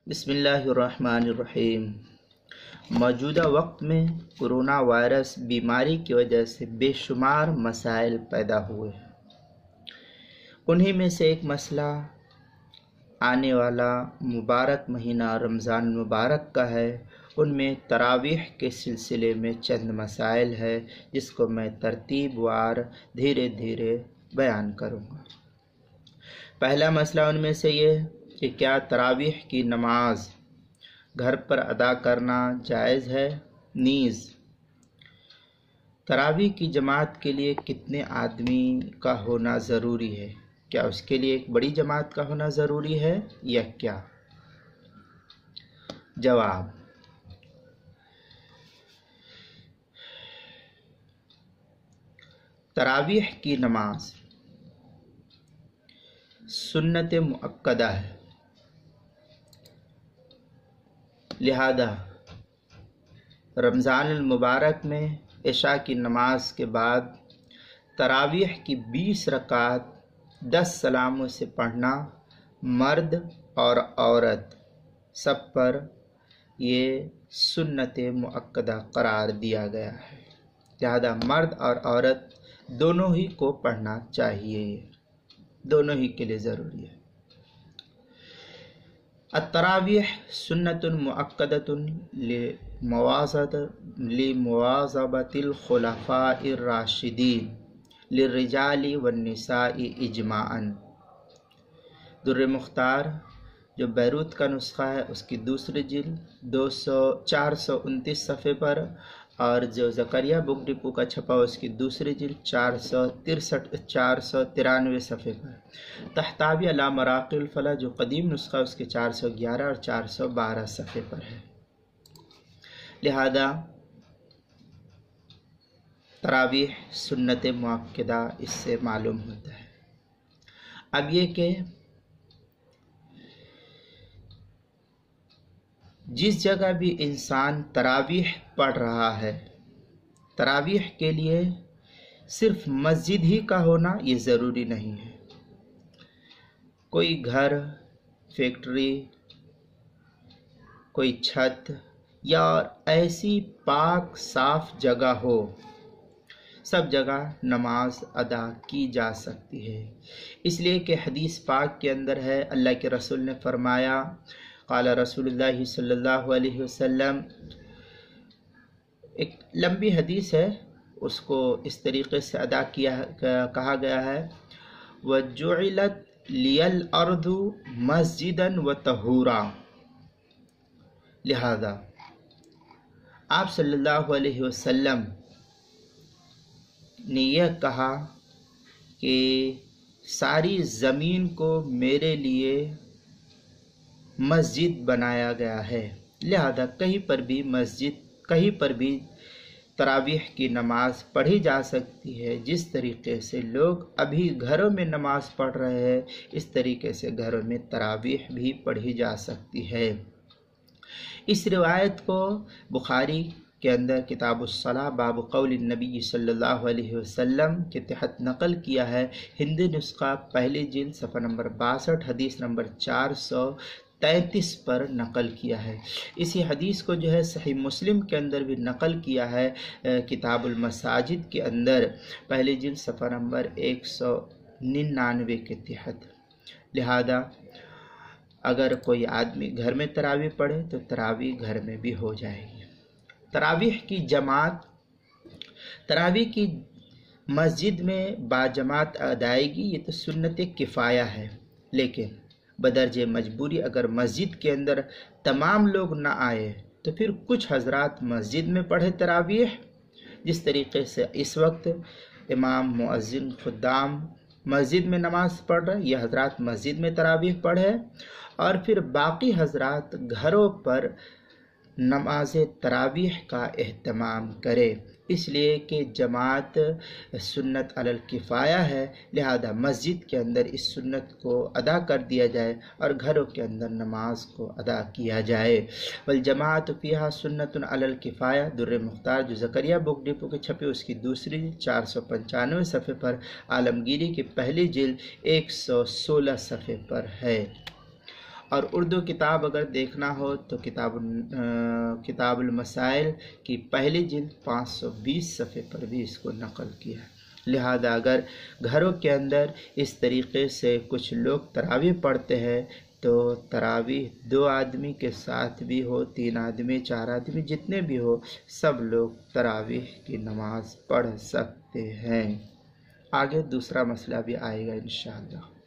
بسم اللہ الرحمن الرحیم۔ موجودہ وقت میں کرونا وائرس بیماری کی وجہ سے بے شمار مسائل پیدا ہوئے ہیں۔ انہی میں سے ایک مسئلہ آنے والا مبارک مہینہ رمضان المبارک کا ہے۔ ان میں تراویح کے سلسلے میں چند مسائل ہے جس کو میں ترتیب وار دھیرے دھیرے بیان کروں گا۔ پہلا مسئلہ ان میں سے یہ کہ کیا تراویح کی نماز گھر پر ادا کرنا جائز ہے؟ نیز تراویح کی جماعت کے لیے کتنے آدمی کا ہونا ضروری ہے؟ کیا اس کے لیے ایک بڑی جماعت کا ہونا ضروری ہے یا کیا؟ جواب: تراویح کی نماز سنت مؤکدہ ہے، لہذا رمضان المبارک میں عشاء کی نماز کے بعد تراویح کی 20 رکعت 10 سلاموں سے پڑھنا مرد اور عورت سب پر یہ سنت مؤکدہ قرار دیا گیا ہے، لہذا مرد اور عورت دونوں ہی کو پڑھنا چاہیے، دونوں ہی کے لیے ضروری ہے۔ التراویح سنت مؤکدۃ لمواظبۃ الخلفاء الراشدین للرجال والنساء اجماعا۔ در مختار جو بیروت کا نسخہ ہے اس کی دوسری جلد 429 صفحے پر، اور جو زکریا بک ڈپو کا چھپا اس کی دوسری جلد 493 صفحے پر، تحتاوی علی مراقی الفلاح جو قدیم نسخہ اس کے 411 اور 412 صفحے پر ہے۔ لہذا تراویح سنت مؤکدہ اس سے معلوم ہوتا ہے۔ اب یہ کہ جس جگہ بھی انسان تراویح پڑھ رہا ہے، تراویح کے لیے صرف مسجد ہی کا ہونا یہ ضروری نہیں ہے۔ کوئی گھر، فیکٹری، کوئی چھت یا ایسی پاک صاف جگہ ہو، سب جگہ نماز ادا کی جا سکتی ہے، اس لیے کہ حدیث پاک کے اندر ہے، اللہ کے رسول نے فرمایا، قال رسول اللہ صلی اللہ علیہ وسلم، ایک لمبی حدیث ہے، اس کو اس طریقے سے ادا کہا گیا ہے، وَجُعِلَتْ لِيَ الْأَرْضُ مَسْجِدًا وَطَهُورًا۔ لہذا آپ صلی اللہ علیہ وسلم نے یہ کہا کہ ساری زمین کو میرے لیے مسجد بنایا گیا ہے، لہذا کہیں پر بھی تراویح کی نماز پڑھی جا سکتی ہے۔ جس طریقے سے لوگ ابھی گھروں میں نماز پڑھ رہے ہیں، اس طریقے سے گھروں میں تراویح بھی پڑھی جا سکتی ہے۔ اس روایت کو بخاری کے اندر کتاب الصلاۃ باب قول النبی صلی اللہ علیہ وسلم کے تحت نقل کیا ہے، ہندی نسخہ پہلی جلد صفحہ نمبر 62 حدیث نمبر 433 پر نقل کیا ہے۔ اسی حدیث کو جو ہے صحیح مسلم کے اندر بھی نقل کیا ہے، کتاب المساجد کے اندر پہلی جلد صفحہ نمبر 199 کے تحت۔ لہذا اگر کوئی آدمی گھر میں تراویح پڑھے تو تراویح گھر میں بھی ہو جائے گی۔ تراویح کی جماعت، تراویح کی مسجد میں باجماعت ادائیگی یہ تو سنت کفایہ ہے، لیکن بدرجہ مجبوری اگر مسجد کے اندر تمام لوگ نہ آئے تو پھر کچھ حضرات مسجد میں پڑھے تراویح، جس طریقے سے اس وقت امام، مؤذن، خدام مسجد میں نماز پڑھ رہے، یہ حضرات مسجد میں تراویح پڑھے، اور پھر باقی حضرات گھروں پر نماز تراویح کا اہتمام کرے، اس لیے کہ جماعت سنت علی الکفایہ ہے، لہذا مسجد کے اندر اس سنت کو ادا کر دیا جائے اور گھروں کے اندر نماز کو ادا کیا جائے۔ والجماعت فیہا سنت علی الکفایہ، در مختار جو زکریا بک ڈپو کے چھپے اس کی دوسری 495 صفحے پر، عالمگیری کی پہلی جلد 116 صفحے پر ہے۔ اور اردو کتاب اگر دیکھنا ہو تو کتاب المسائل کی پہلی جلد 520 صفحے پر بھی اس کو نقل کیا ہے۔ لہذا اگر گھروں کے اندر اس طریقے سے کچھ لوگ تراویح پڑھتے ہیں تو تراویح 2 آدمی کے ساتھ بھی ہو، 3 آدمی، 4 آدمی، جتنے بھی ہو، سب لوگ تراویح کی نماز پڑھ سکتے ہیں۔ آگے دوسرا مسئلہ بھی آئے گا انشاءاللہ۔